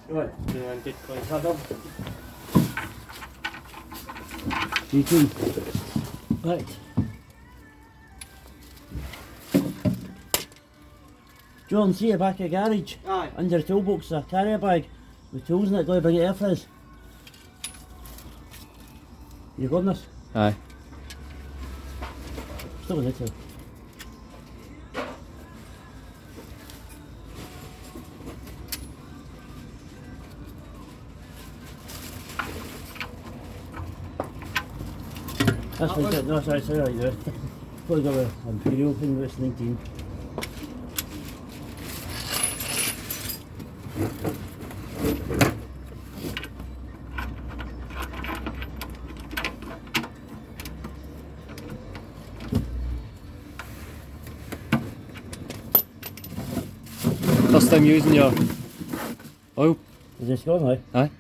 Rồi, mình chích còn sao đâu. You too. Right. John, see you back at the garage. Aye. Under the toolbox, a carrier bag with tools in it. Go bring it here for us. You got this? Aye. Still in it too. That's what it. No, sorry, right there. Probably got an Imperial thing that's 19. First time using your oil. Is this gone now? Aye.